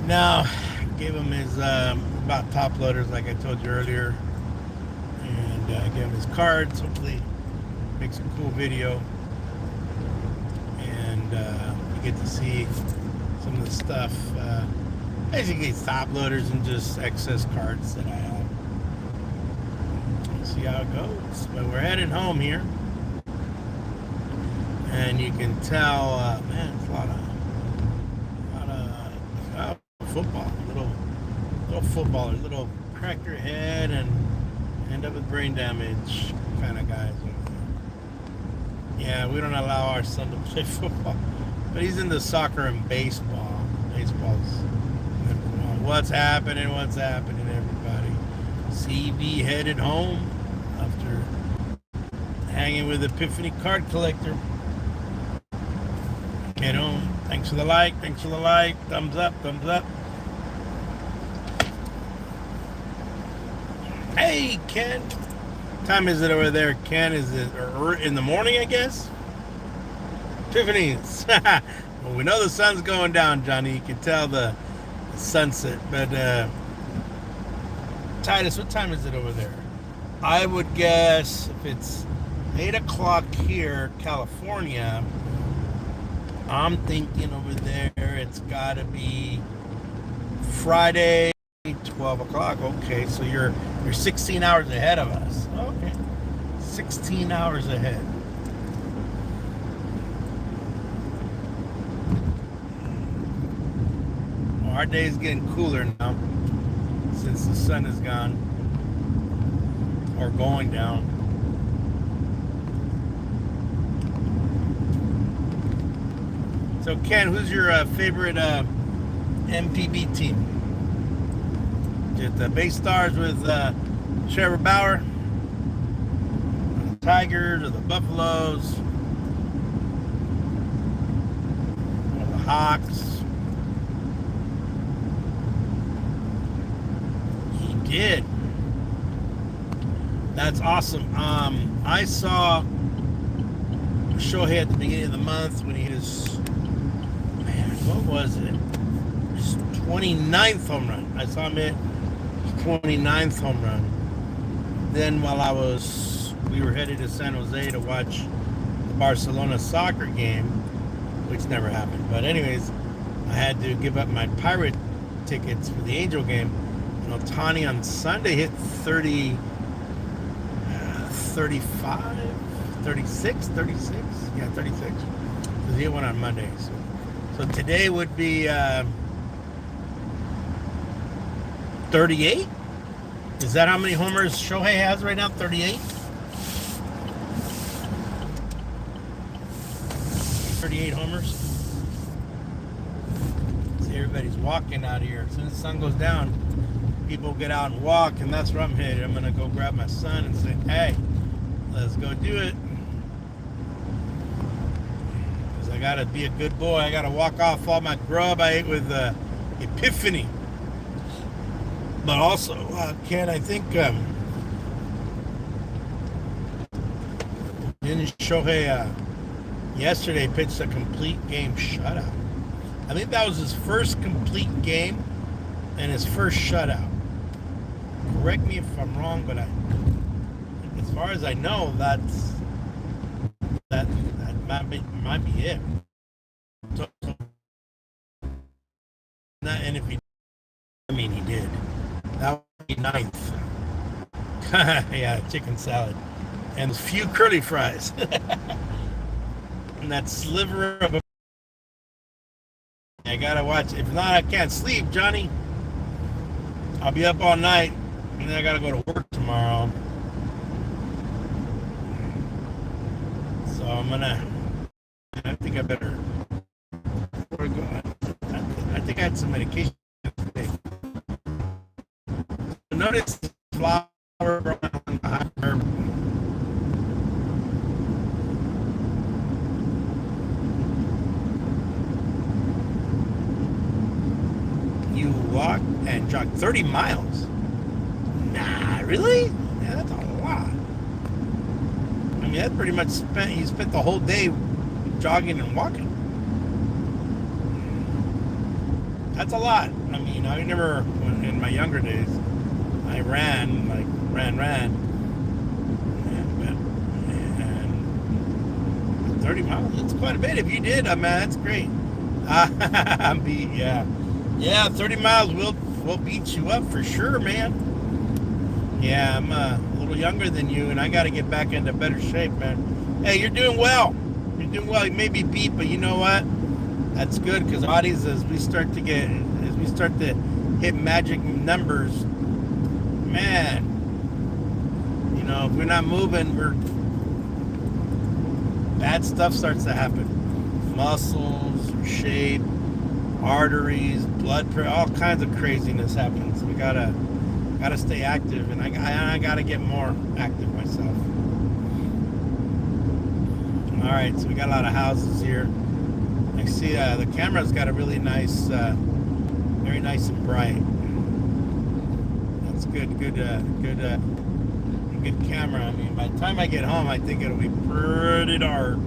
Now, gave him his about top loaders, like I told you earlier, and gave him his cards. Hopefully, makes a cool video, and you get to see some of the stuff. Basically, it's top loaders and just excess cards that I have. See how it goes. But we're heading home here, and you can tell, man, it's a lot of football, little footballer, little crack your head and end up with brain damage kind of guys over there. Yeah, we don't allow our son to play football, but he's into soccer and baseball. Baseball's number one. What's happening, everybody? CB headed home after hanging with Epiphany card collector. Get home. Thanks for the like. Thumbs up. Hey, Ken. What time is it over there, Ken? Is it in the morning, I guess? Tiffany's. Well, we know the sun's going down, Johnny. You can tell the sunset. But, Titus, what time is it over there? I would guess if it's 8 o'clock here, California, I'm thinking over there it's got to be Friday, 12 o'clock. Okay, so you're 16 hours ahead of us. Okay, 16 hours ahead. Well, our day is getting cooler now since the sun is gone or going down. So Ken, who's your favorite MPB team? Is it the Bay Stars with Trevor Bauer, the Tigers, or the Buffaloes, or the Hawks? He did. That's awesome. I saw Shohei at the beginning of the month when he hit his, what was it? His 29th home run. I saw him hit his 29th home run. Then while we were headed to San Jose to watch the Barcelona soccer game, which never happened. But anyways, I had to give up my Pirate tickets for the Angel game. And Ohtani on Sunday hit 35, 36? Yeah, 36. Because he hit one on Monday. So today would be 38? Is that how many homers Shohei has right now? 38? 38 homers. See, everybody's walking out here. As soon as the sun goes down, people get out and walk, and that's where I'm headed. I'm going to go grab my son and say, hey, let's go do it. Because I got to be a good boy. I got to walk off all my grub I ate with Epiphany. But also, Ken, I think didn't Shohei yesterday pitched a complete game shutout. I think that was his first complete game and his first shutout. Correct me if I'm wrong, but as far as I know, that might be it. So, and if he did. That would be ninth. Yeah, chicken salad. And a few curly fries. And that sliver of a... I gotta watch. If not, I can't sleep, Johnny. I'll be up all night. And then I gotta go to work tomorrow. So I think I better... I think I had some medication today. Notice flower behind her. You walk and jog 30 miles. Nah, really? Yeah, that's a lot. I mean, that pretty much you spent the whole day jogging and walking. That's a lot. I mean, I remember in my younger days, I ran, like, ran. And 30 miles, that's quite a bit. If you did, man, that's great. I'm beat, yeah. Yeah, 30 miles will beat you up for sure, man. Yeah, I'm a little younger than you, and I got to get back into better shape, man. Hey, you're doing well. You're doing well. You may be beat, but you know what? That's good, because bodies, as we start to hit magic numbers, man, you know, if we're not moving, bad stuff starts to happen. Muscles, shape, arteries, blood pressure, all kinds of craziness happens. We gotta stay active, and I gotta get more active myself. All right, so we got a lot of houses here. I see the camera's got a really nice, very nice and bright. That's good camera. I mean, by the time I get home, I think it'll be pretty dark.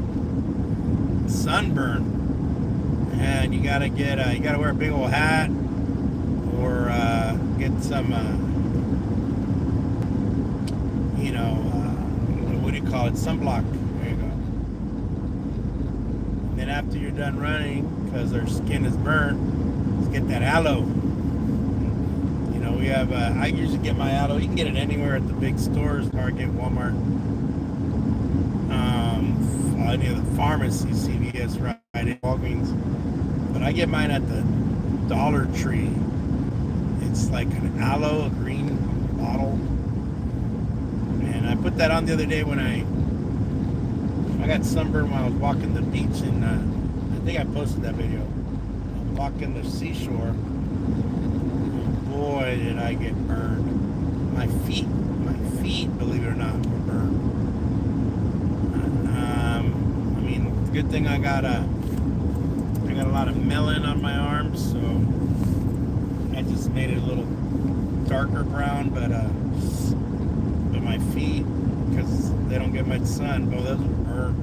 Sunburn, and you gotta wear a big old hat, or get some, what do you call it? Sunblock. There you go. And then after you're done running, because our skin is burnt, let's get that aloe. We have, I usually get my aloe. You can get it anywhere at the big stores, Target, Walmart, any of the pharmacies, CVS, right, Walgreens. But I get mine at the Dollar Tree. It's like an aloe, a green bottle. And I put that on the other day when I got sunburned when I was walking the beach, and I think I posted that video. I'm walking the seashore. Boy, did I get burned. My feet, believe it or not, were burned. I mean, good thing I got a lot of melon on my arms, so I just made it a little darker brown, but my feet, because they don't get much sun, both those were burned.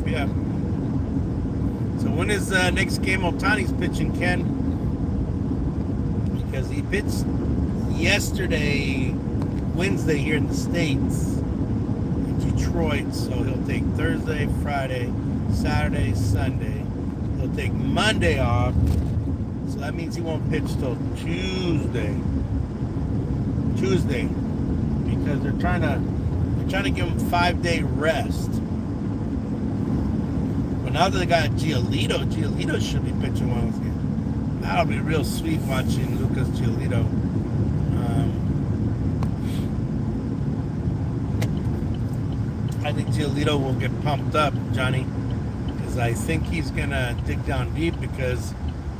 Yep. So when is the next game Ohtani's pitching, Ken? Because he pitched yesterday, Wednesday here in the States, in Detroit. So he'll take Thursday, Friday, Saturday, Sunday. He'll take Monday off. So that means he won't pitch till Tuesday. Because they're trying to give him 5-day rest. Now that they got Giolito should be pitching one of those games. That'll be real sweet watching Lucas Giolito. I think Giolito will get pumped up, Johnny, because I think he's going to dig down deep, because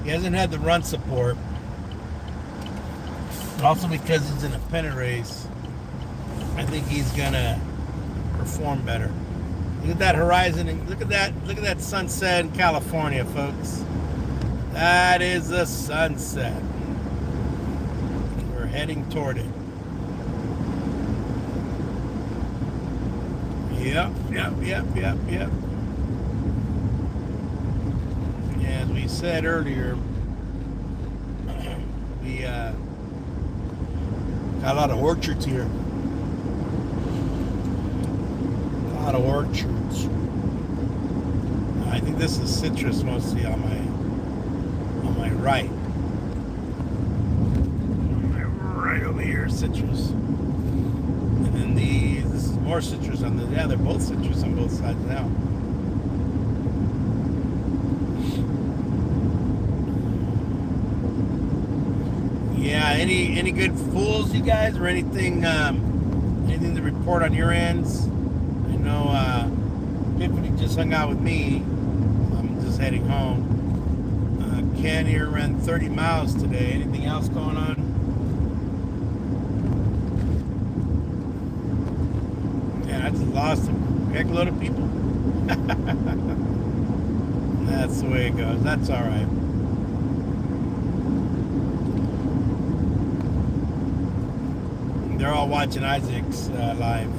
he hasn't had the run support. But also because he's in a pennant race, I think he's going to perform better. Look at that horizon, and look at that sunset in California, folks. That is the sunset. We're heading toward it. Yep. As we said earlier, we got a lot of orchards here. A lot of orchards. I think this is citrus mostly on my right. Right over here, citrus. And then this is more citrus on they're both citrus on both sides now. Yeah, any good fools, you guys, or anything to report on your ends? I know Tiffany just hung out with me. I'm just heading home. Ken here ran 30 miles today. Anything else going on? Yeah, I just lost a heck load of people. That's the way it goes. That's all right. They're all watching Isaac's live.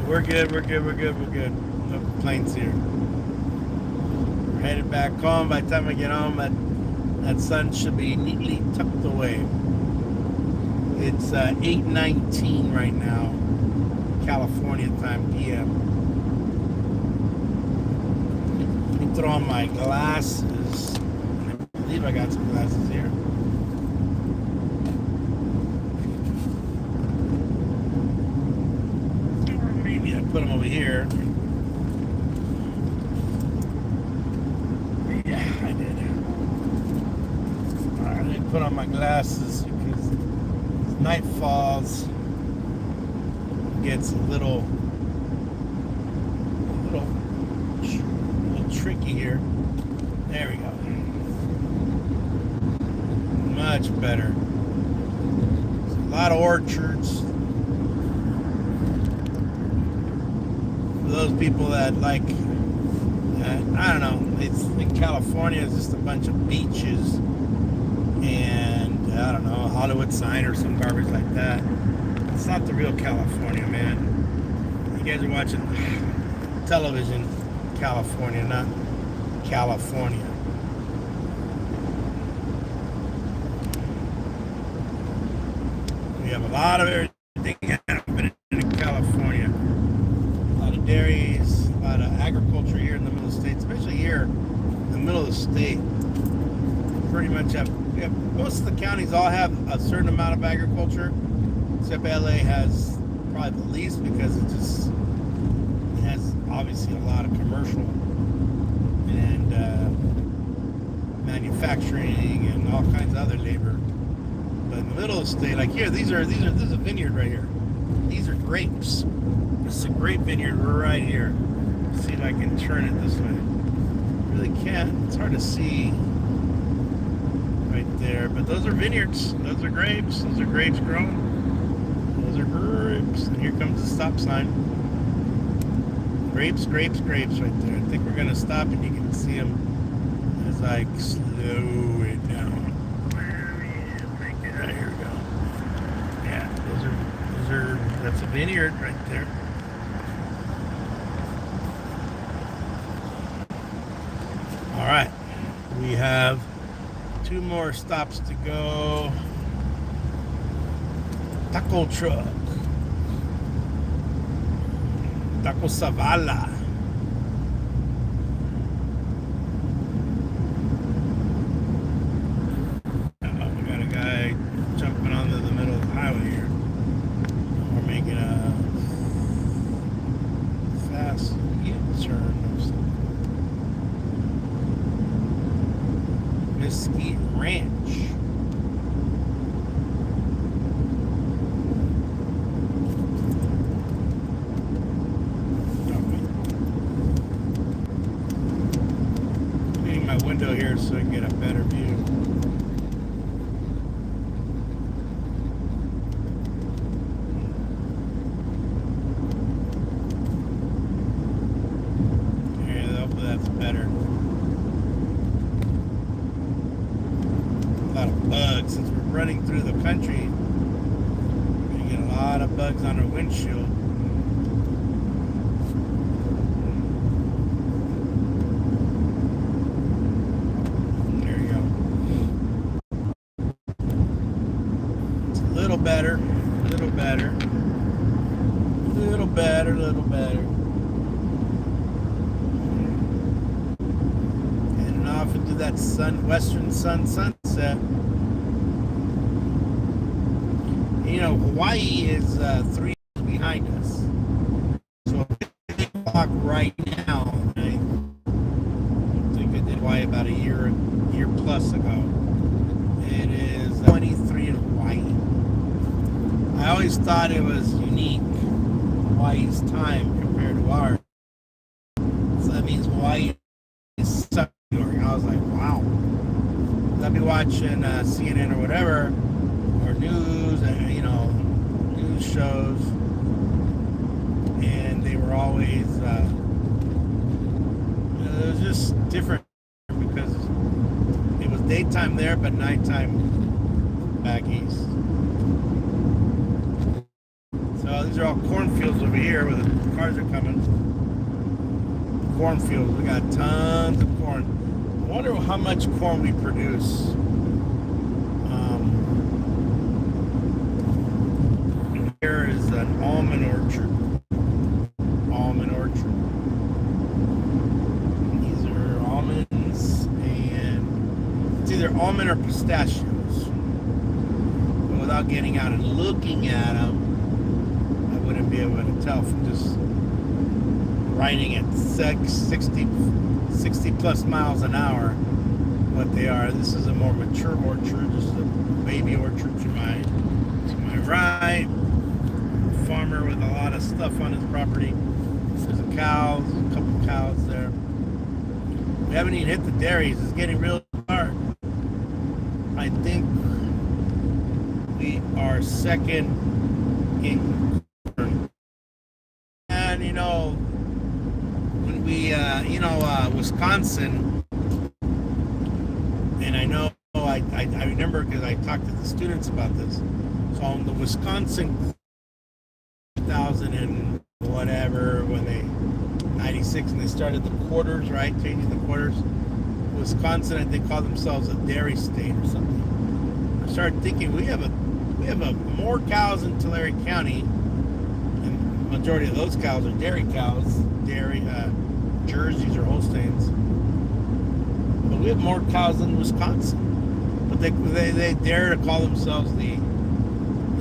We're good. No complaints here. Headed back home. By the time I get home, that sun should be neatly tucked away. It's 8:19 right now, California time, PM. Let me throw on my glasses. I believe I got some glasses here. Maybe I put them over here. Yeah, I did. All right, let me put on my glasses because as night falls, it gets a little tricky here. There we go. Much better. There's a lot of orchards. For those people that like, I don't know, it's in California, it's just a bunch of beaches and I don't know, Hollywood sign or some garbage like that. It's not the real California, man. You guys are watching television California, not California. We have a lot of everything in California. A lot of dairies, a lot of agriculture here in the middle of the state, especially here in the middle of the state. Pretty much most of the counties all have a certain amount of agriculture, except LA has probably the least because it has obviously a lot of commercial and manufacturing and all kinds of other labor. But in the middle of the state, like here, this is a vineyard right here. These are grapes. This is a grape vineyard right here. Let's see if I can turn it this way. Really can't. It's hard to see right there. But those are vineyards. Those are grapes. Those are grapes growing. Those are grapes. And here comes the stop sign. Grapes, grapes, grapes right there. I think we're going to stop and you can see them as I slow it down. Here we go. Yeah, that's a vineyard right there. All right, we have 2 more stops to go. Taco truck. Taco Savala. We got a guy jumping onto the middle of the highway here. We're making a fast U-turn or something. Mesquite Ranch. Window here so I can get a better view. Yeah, hopefully that's better. A lot of bugs. Since we're running through the country, we're gonna get a lot of bugs on our windshield. Better, little better, little better, little better. And off into that western sunset. You know, Hawaii is 3 years behind us. So if they clock right now, I think I did Hawaii about a year plus ago. It is 23 in Hawaii. I always thought it was unique, Hawaii's time compared to ours. So that means Hawaii is stuck. I was like, wow. I'd be watching CNN or whatever, or news, news shows, and they were always, it was just different because it was daytime there, but nighttime back east. So these are all cornfields over here where the cars are coming. Cornfields, we got tons of corn. how much corn we produce. Here is an almond orchard. These are almonds, and it's either almond or pistachios. But without getting out and looking at them, I wouldn't be able to tell from just riding at 60 plus miles an hour what they are. This is a more mature orchard. This is a baby orchard to my right. Farmer with a lot of stuff on his property. There's a couple cows there. We haven't even hit the dairies. It's getting real dark. I think we are second in corn. And when we Wisconsin, and I know I remember because I talked to the students about this. So on the Wisconsin 2000 and whatever, when they 96 and they started the quarters, right, changing the quarters. Wisconsin, I think, called themselves a dairy state or something. I started thinking we have more cows in Tulare County, and the majority of those cows are dairy cows, Jerseys or Holsteins. But we have more cows in Wisconsin. But they dare to call themselves the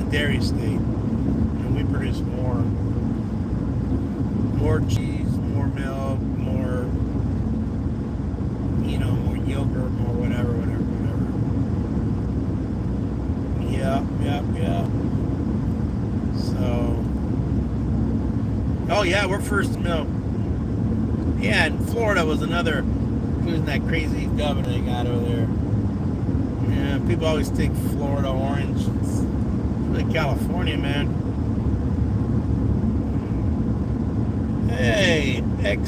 dairy state. We produce more cheese, more milk, more yogurt, more whatever. Yeah. So, oh yeah, we're first milk. Yeah, and Florida was another. Who's that crazy governor they got over there? Yeah, people always think Florida orange. It's really California, man. Hey, Heck,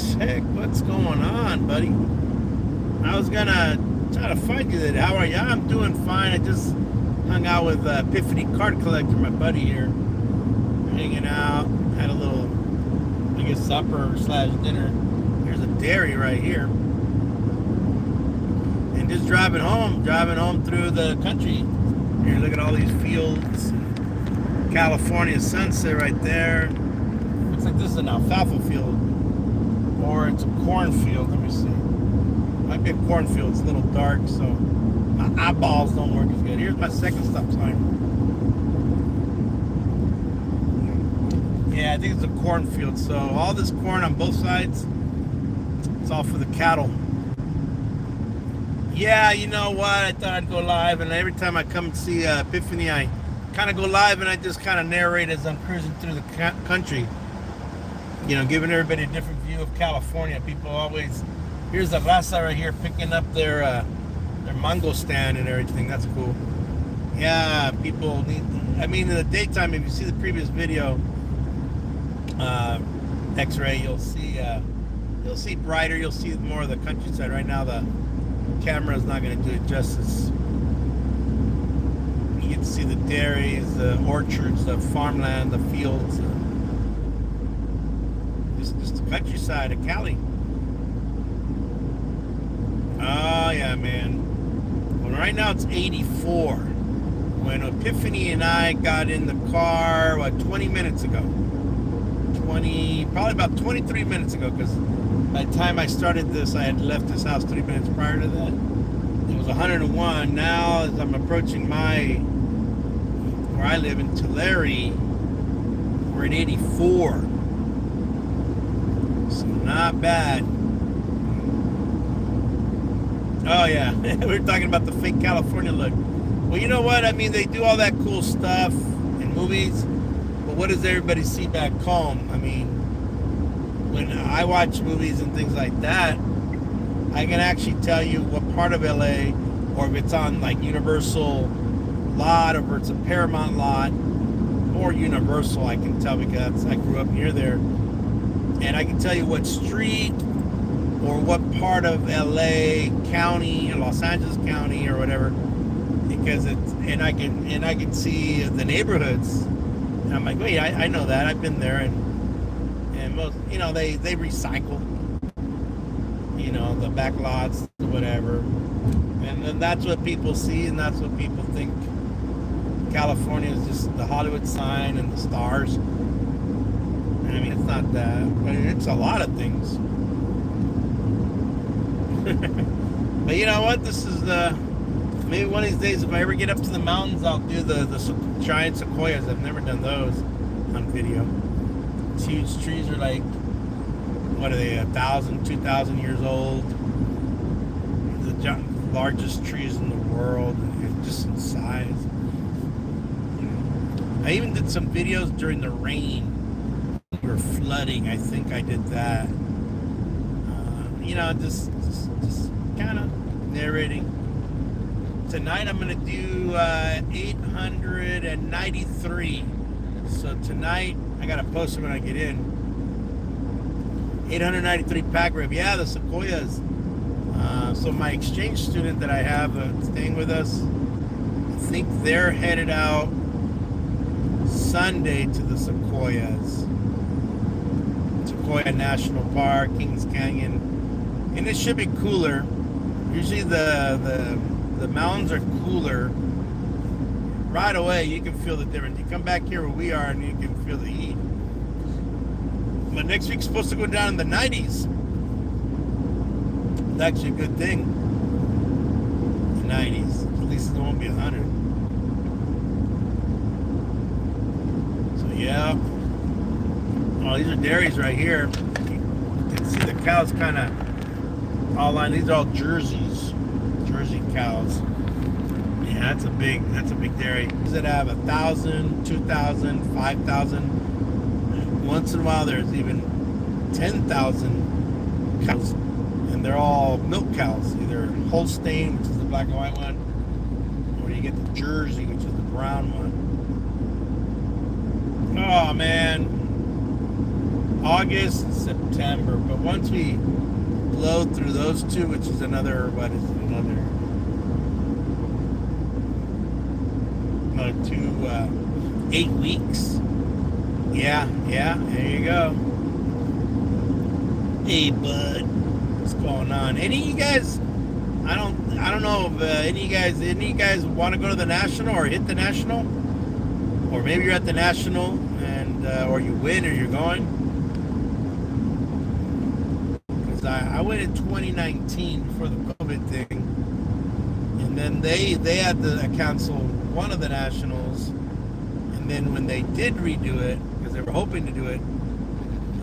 what's going on, buddy? I was gonna try to find you today. How are you? I'm doing fine. I just hung out with Epiphany Card Collector, my buddy here. Hanging out. Had a little, I guess, supper / dinner. There's a dairy right here. And just driving home through the country. Here, look at all these fields. California sunset right there. Looks like this is an alfalfa field, or it's a cornfield. Let me see. Might be a cornfield. It's a little dark, so my eyeballs don't work as good. Here's my second stop sign. Yeah, I think it's a cornfield. So all this corn on both sides, it's all for the cattle. Yeah, you know what? I thought I'd go live, and every time I come and see Epiphany, I kind of go live and I just kind of narrate as I'm cruising through the country. Giving everybody a different view of California. People always, here's the raza right here picking up their mango stand and everything. That's cool. Yeah, people need. I mean, in the daytime, if you see the previous video, X-ray, you'll see brighter. You'll see more of the countryside. Right now, the camera is not going to do it justice. You get to see the dairies, the orchards, the farmland, the fields. Just the countryside of Cali. Oh yeah, man. Well, right now it's 84. When Epiphany and I got in the car, 20 minutes ago? Probably about 23 minutes ago, because by the time I started this, I had left this house 3 minutes prior to that. It was 101. Now, as I'm approaching where I live in Tulare, we're at 84. So not bad. Oh yeah, we were talking about the fake California look. Well, you know what? I mean, they do all that cool stuff in movies, but what does everybody see back home? I mean, when I watch movies and things like that, I can actually tell you what part of LA, or if it's on like Universal lot, or if it's a Paramount lot, or Universal, I can tell because I grew up near there. And I can tell you what street or what part of LA County or Los Angeles County or whatever, because I can see the neighborhoods. And I'm like, wait, I know that. I've been there, and most, they recycle. the back lots, whatever. And then that's what people see, and that's what people think. California is just the Hollywood sign and the stars. I mean, it's not that. I mean, it's a lot of things. But you know what? This is maybe one of these days, if I ever get up to the mountains, I'll do the giant sequoias. I've never done those on video. These huge trees are like, what are they, 1,000, 2,000 years old? The largest trees in the world, just in size. I even did some videos during the rain. We were flooding. I think I did that. Just kind of narrating. Tonight I'm gonna do 893. So tonight I gotta post it when I get in. 893 pack rib. Yeah, the sequoias. So my exchange student that I have staying with us, I think they're headed out Sunday to the Sequoias. Sequoia National Park, Kings Canyon. And it should be cooler. Usually the mountains are cooler. Right away you can feel the difference. You come back here where we are and you can feel the heat. But next week's supposed to go down in the 90s. It's actually a good thing. The 90s. At least it won't be 100. So yeah. Oh, these are dairies right here. You can see the cows kind of all lined. These are all Jerseys. Jersey cows. Yeah, that's a big dairy. That have 1,000, 2,000, 5,000. Once in a while, there's even 10,000 cows, and they're all milk cows. Either Holstein, which is the black and white one, or you get the Jersey, which is the brown one. Oh man, August, September. But once we blow through those two, which is another 8 weeks. Yeah, there you go. Hey, bud, what's going on? Any of you guys? I don't know if any of you guys want to go to the National or hit the National, or maybe you're at the National and or you win or you're going. Because I went in 2019 before the COVID thing, and then they had to cancel one of the Nationals, and then when they did redo it, because they were hoping to do it,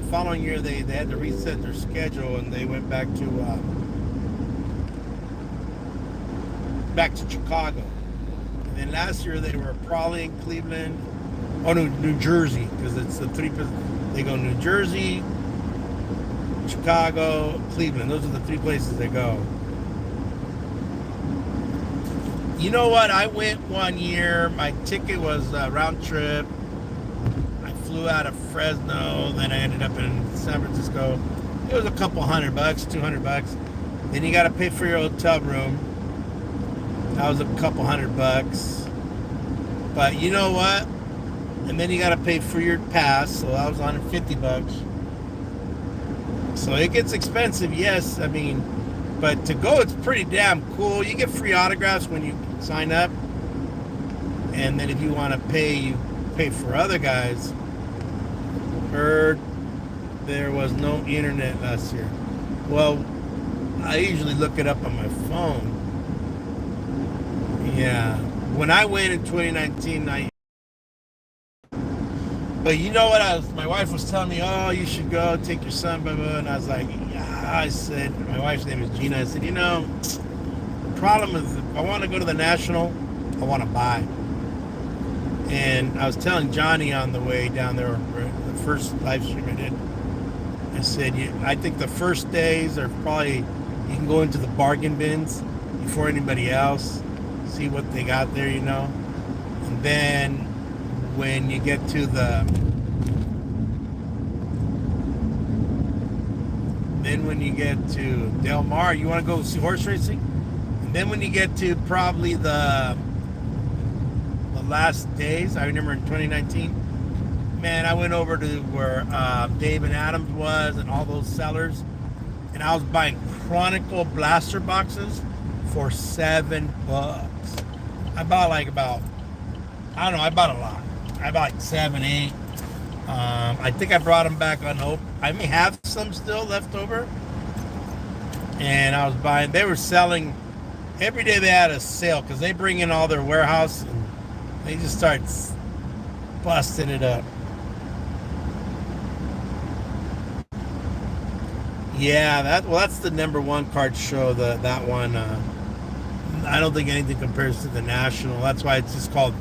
the following year they had to reset their schedule, and they went back to Chicago. And then last year they were probably in Cleveland, New Jersey, because it's the three. They go New Jersey, Chicago, Cleveland. Those are the three places they go. You know what? I went one year. My ticket was a round trip. I flew out of Fresno. Then I ended up in San Francisco. It was a couple $100, $200. Then you got to pay for your hotel room. That was a couple $100. But you know what? And then you got to pay for your pass. So that was $150. So it gets expensive, yes. I mean, but to go, it's pretty damn cool. You get free autographs when you sign up, and then if you want to pay, you pay for other guys. Heard there was no internet last year. Well, I usually look it up on my phone. Yeah, when I went in 2019, but you know what? My wife was telling me, oh, you should go, take your son, blah, blah, and I was like, yeah. I said, my wife's name is Gina. I said, the problem is, if I want to go to the National, I want to buy. And I was telling Johnny on the way down there, the first live stream I did, I said, I think the first days are probably, you can go into the bargain bins before anybody else, see what they got there, and then when you get to Del Mar, you want to go see horse racing, and then when you get to probably the last days, I remember in 2019, man, I went over to where Dave and Adams was and all those sellers, and and I was buying Chronicle blaster boxes for $7. I bought like about, I don't know, I bought a lot. I bought like 7, 8. I think I brought them back on hope. I may have some still left over. And I was buying, they were selling, every day they had a sale because they bring in all their warehouse and they just start busting it up. Yeah, that's the #1 card show. That one, I don't think anything compares to the National. That's why it's just called.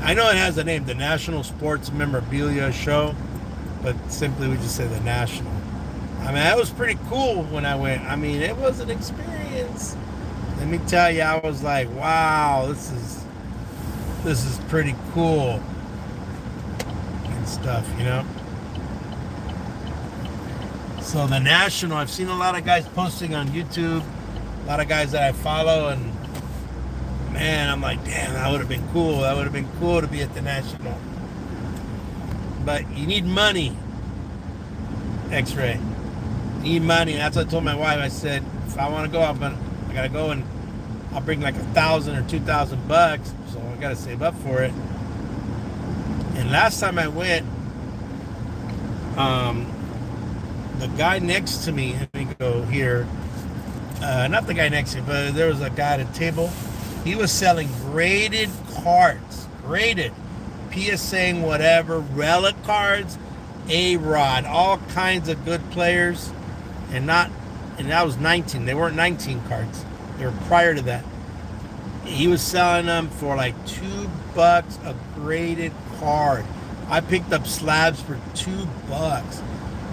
I know it has a name, the National Sports Memorabilia Show, but simply we just say the National. I mean, that was pretty cool when I went. I mean, it was an experience. Let me tell you, I was like, wow, this is pretty cool and stuff, you know. So the National, I've seen a lot of guys posting on YouTube, a lot of guys that I follow, and man, I'm like, damn, that would have been cool. That would have been cool to be at the National. But you need money, X-Ray. You need money. That's what I told my wife. I said, if I want to go, I gotta go, and I'll bring like $1,000 or $2,000. So I gotta save up for it. And last time I went, the guy next to me, let me go here, not the guy next to me, but there was a guy at a table. He was selling graded cards, graded, PSAing whatever, relic cards, A-Rod, all kinds of good players, and that was 19. They weren't 19 cards. They were prior to that. He was selling them for like $2 a graded card. I picked up slabs for $2.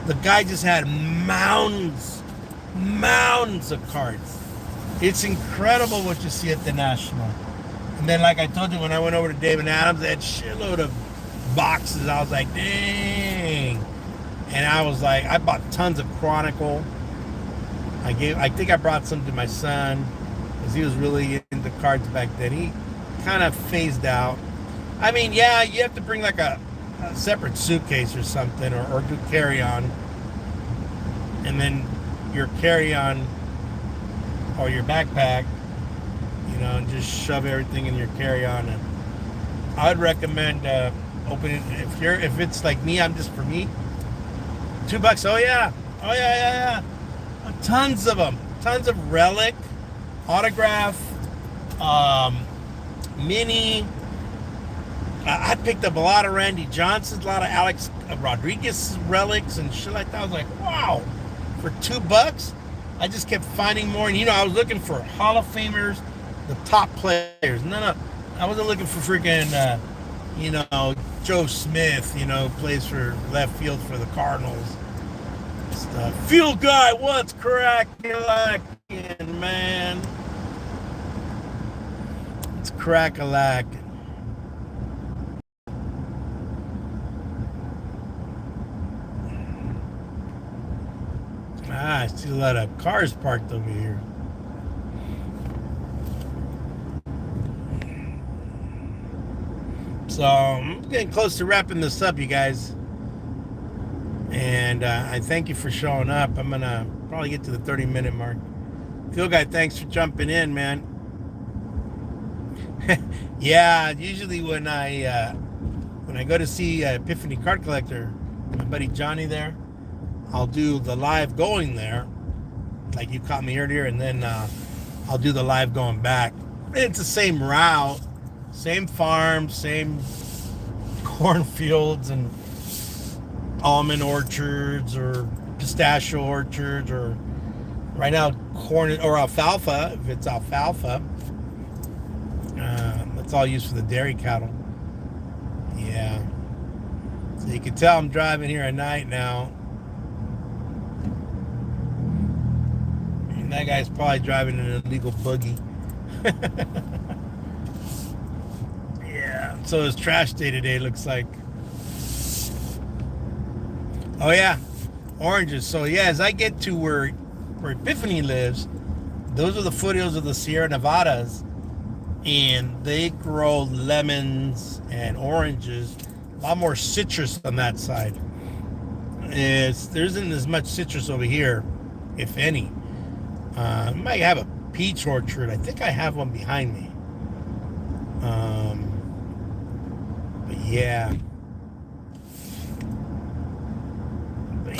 The guy just had mountains of cards. It's incredible what you see at the National. And then, like I told you, when I went over to David Adams, they had a shitload of boxes. I was like, dang. And I was like, I bought tons of Chronicle. I think I brought some to my son because he was really into cards back then. He kind of phased out. I mean, yeah, you have to bring like a separate suitcase or something, or do carry-on, and then your carry-on or your backpack, you know, and just shove everything in your carry-on. And I'd recommend opening, if it's like me, I'm just for me, $2. Oh yeah, tons of them, tons of relic, autograph, mini. I picked up a lot of Randy Johnson's, a lot of Alex Rodriguez relics and shit like that. I was like, wow, for $2? I just kept finding more. And, you know, I was looking for Hall of Famers, the top players. No, I wasn't looking for freaking, you know, Joe Smith, you know, plays for left field for the Cardinals. Stuff. Field guy, what's crack-a-lackin', man? It's crack-a-lackin'. I see a lot of cars parked over here. So I'm getting close to wrapping this up, you guys. And I thank you for showing up. I'm going to probably get to the 30-minute mark. Phil Guy, thanks for jumping in, man. Yeah, usually when I go to see Epiphany Card Collector, my buddy Johnny there, I'll do the live going there, like you caught me earlier, and then I'll do the live going back. It's the same route, same farm, same cornfields and almond orchards or pistachio orchards, or right now corn or alfalfa, if it's alfalfa. That's all used for the dairy cattle. Yeah. So you can tell I'm driving here at night now. That guy's probably driving an illegal buggy. Yeah. So it's trash day today, looks like. Oh yeah, oranges. So yeah, as I get to where Epiphany lives, those are the foothills of the Sierra Nevadas, and they grow lemons and oranges. A lot more citrus on that side. There isn't as much citrus over here. if any. Might have a peach orchard. I think I have one behind me. But yeah.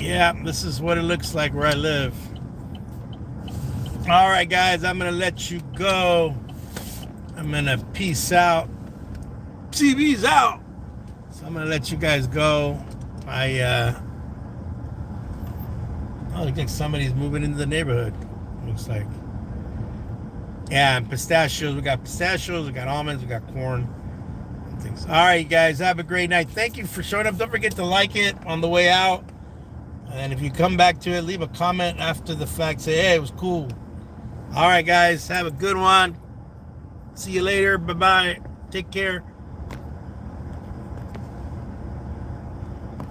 Yeah, this is what it looks like where I live. All right, guys, I'm going to let you go. I'm going to peace out. TV's out. So I'm going to let you guys go. Oh, looks like somebody's moving into the neighborhood. Looks like. Yeah, and pistachios. We got pistachios. We got almonds. We got corn. And things. All right, guys. Have a great night. Thank you for showing up. Don't forget to like it on the way out. And if you come back to it, leave a comment after the fact. Say, hey, it was cool. All right, guys. Have a good one. See you later. Bye-bye. Take care.